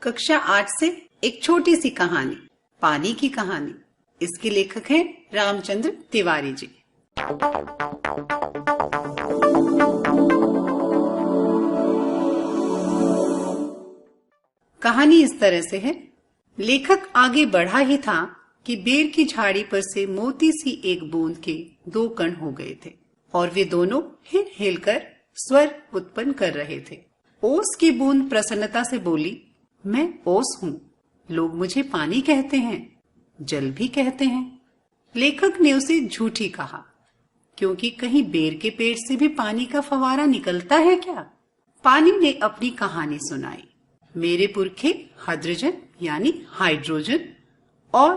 कक्षा 8 से एक छोटी सी कहानी, पानी की कहानी। इसके लेखक हैं रामचंद्र तिवारी जी। कहानी इस तरह से है। लेखक आगे बढ़ा ही था कि बेर की झाड़ी पर से मोती सी एक बूंद के 2 कण हो गए थे और वे दोनों हिल हिल कर स्वर उत्पन्न कर रहे थे। ओस की बूंद प्रसन्नता से बोली, मैं ओस हूँ, लोग मुझे पानी कहते हैं, जल भी कहते हैं। लेखक ने उसे झूठी कहा, क्योंकि कहीं बेर के पेट से भी पानी का फवारा निकलता है क्या? पानी ने अपनी कहानी सुनाई। मेरे पुरखे हाइड्रोजन यानी हाइड्रोजन और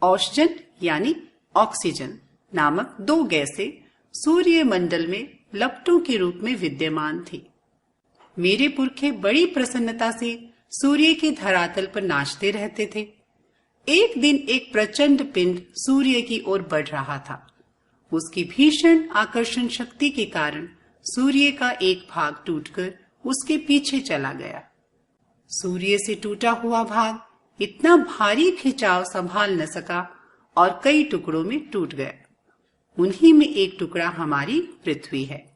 ऑक्सीजन यानी ऑक्सीजन नामक 2 गैसें सूर्य मंडल में लपटों के रूप में विद्यमान थी। मेरे पुरखे बड़ी प्रसन्नता से सूर्य के धरातल पर नाचते रहते थे। एक दिन एक प्रचंड पिंड सूर्य की ओर बढ़ रहा था। उसकी भीषण आकर्षण शक्ति के कारण सूर्य का एक भाग टूटकर उसके पीछे चला गया। सूर्य से टूटा हुआ भाग इतना भारी खिंचाव संभाल न सका और कई टुकड़ों में टूट गया। उन्हीं में एक टुकड़ा हमारी पृथ्वी है।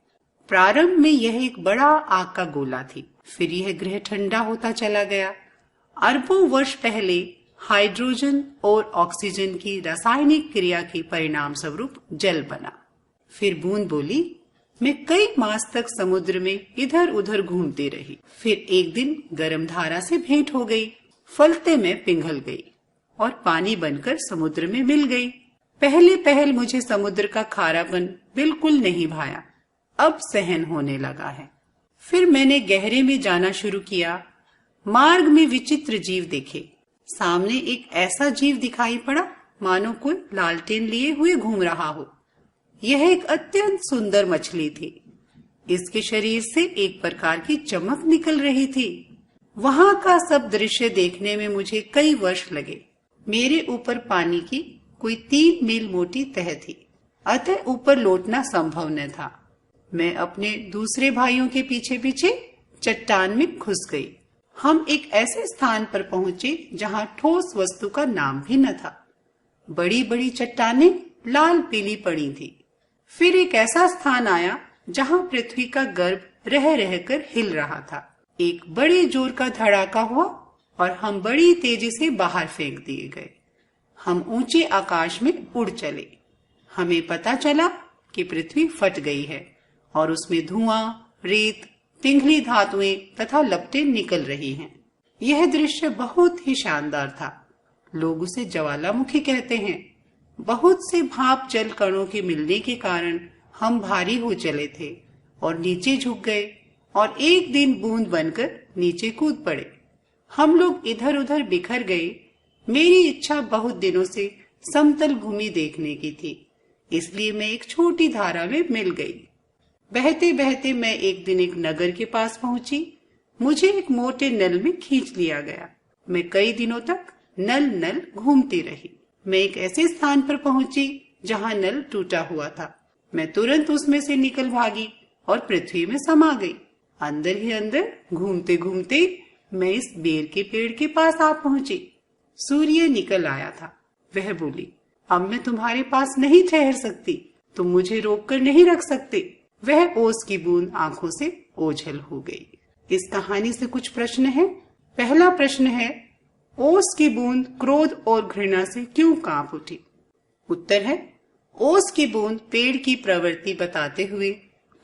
प्रारंभ में यह एक बड़ा आग का गोला थी, फिर यह ग्रह ठंडा होता चला गया। अरबों वर्ष पहले हाइड्रोजन और ऑक्सीजन की रासायनिक क्रिया के परिणाम स्वरूप जल बना। फिर बूंद बोली, मैं कई मास तक समुद्र में इधर उधर घूमती रही। फिर एक दिन गर्म धारा से भेंट हो गई। फलते में पिघल गई और पानी बनकर समुद्र में मिल गई। पहले मुझे समुद्र का खारापन बिल्कुल नहीं भाया, अब सहन होने लगा है। फिर मैंने गहरे में जाना शुरू किया। मार्ग में विचित्र जीव देखे। सामने एक ऐसा जीव दिखाई पड़ा मानो कोई लालटेन लिए हुए घूम रहा हो। यह एक अत्यंत सुंदर मछली थी। इसके शरीर से एक प्रकार की चमक निकल रही थी। वहां का सब दृश्य देखने में मुझे कई वर्ष लगे। मेरे ऊपर पानी की कोई 3 मील मोटी तह थी, अतः ऊपर लौटना संभव न था। मैं अपने दूसरे भाइयों के पीछे पीछे चट्टान में घुस गई। हम एक ऐसे स्थान पर पहुंचे जहां ठोस वस्तु का नाम भी न था। बड़ी बड़ी चट्टानें लाल पीली पड़ी थी। फिर एक ऐसा स्थान आया जहां पृथ्वी का गर्भ रह रहकर हिल रहा था। एक बड़े जोर का धड़ाका हुआ और हम बड़ी तेजी से बाहर फेंक दिए गए। हम ऊंचे आकाश में उड़ चले। हमें पता चला कि पृथ्वी फट गई है और उसमें धुआं, रेत, पिघली धातुएं तथा लपटें निकल रही हैं। यह दृश्य बहुत ही शानदार था। लोग उसे ज्वालामुखी कहते हैं। बहुत से भाप जल कणों के मिलने के कारण हम भारी हो चले थे और नीचे झुक गए और एक दिन बूंद बनकर नीचे कूद पड़े। हम लोग इधर उधर बिखर गए। मेरी इच्छा बहुत दिनों से समतल भूमि देखने की थी, इसलिए मैं एक छोटी धारा में मिल गई। बहते बहते मैं एक दिन एक नगर के पास पहुंची। मुझे एक मोटे नल में खींच लिया गया। मैं कई दिनों तक नल घूमती रही। मैं एक ऐसे स्थान पर पहुंची जहां नल टूटा हुआ था। मैं तुरंत उसमें से निकल भागी और पृथ्वी में समा गई। अंदर ही अंदर घूमते घूमते मैं इस बेर के पेड़ के पास आ पहुंची। सूर्य निकल आया था। वह बोली, अब मैं तुम्हारे पास नहीं ठहर सकती, तुम मुझे रोक कर नहीं रख सकते। वह ओस की बूंद आंखों से ओझल हो गई। इस कहानी से कुछ प्रश्न है। पहला प्रश्न है, ओस की बूंद क्रोध और घृणा से क्यों कांप उठी? उत्तर है, ओस की बूंद पेड़ की प्रवृत्ति बताते हुए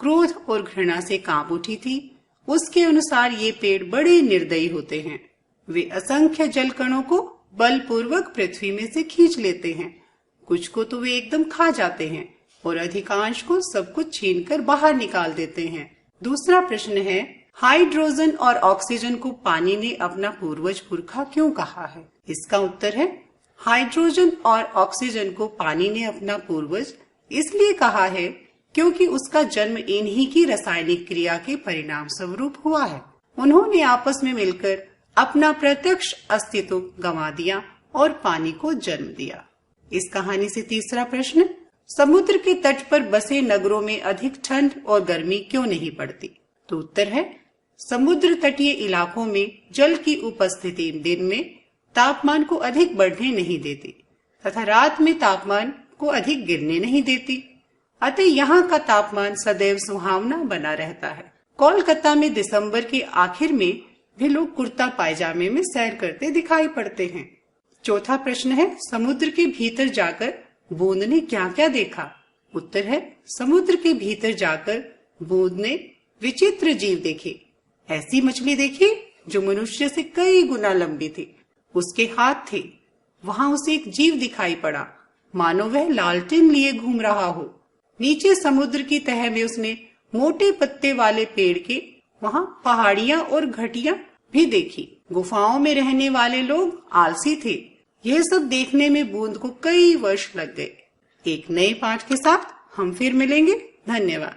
क्रोध और घृणा से कांप उठी थी। उसके अनुसार ये पेड़ बड़े निर्दयी होते हैं। वे असंख्य जल कणों को बलपूर्वक पृथ्वी में से खींच लेते हैं। कुछ को तो वे एकदम खा जाते हैं और अधिकांश को सब कुछ छीनकर बाहर निकाल देते हैं। दूसरा प्रश्न है, हाइड्रोजन और ऑक्सीजन को पानी ने अपना पूर्वज पुरखा क्यों कहा है? इसका उत्तर है, हाइड्रोजन और ऑक्सीजन को पानी ने अपना पूर्वज इसलिए कहा है क्योंकि उसका जन्म इन्हीं की रासायनिक क्रिया के परिणाम स्वरूप हुआ है। उन्होंने आपस में मिलकर अपना प्रत्यक्ष अस्तित्व गंवा दिया और पानी को जन्म दिया। इस कहानी से तीसरा प्रश्न, समुद्र के तट पर बसे नगरों में अधिक ठंड और गर्मी क्यों नहीं पड़ती? तो उत्तर है, समुद्र तटीय इलाकों में जल की उपस्थिति दिन में तापमान को अधिक बढ़ने नहीं देती तथा रात में तापमान को अधिक गिरने नहीं देती। अतः यहाँ का तापमान सदैव सुहावना बना रहता है। कोलकाता में दिसंबर के आखिर में भी लोग कुर्ता पायजामे में सैर करते दिखाई पड़ते हैं। चौथा प्रश्न है, समुद्र के भीतर जाकर बूंद ने क्या क्या देखा? उत्तर है, समुद्र के भीतर जाकर बूंद ने विचित्र जीव देखे। ऐसी मछली देखी जो मनुष्य से कई गुना लंबी थी। उसके हाथ थे। वहां उसे एक जीव दिखाई पड़ा, मानो वह लालटेन लिए घूम रहा हो। नीचे समुद्र की तह में उसने मोटे पत्ते वाले पेड़ के वहां पहाड़ियां और घटियां भी देखी। गुफाओं में रहने वाले लोग आलसी थे। यह सब देखने में बूंद को कई वर्ष लग गए। एक नए पाठ के साथ हम फिर मिलेंगे। धन्यवाद।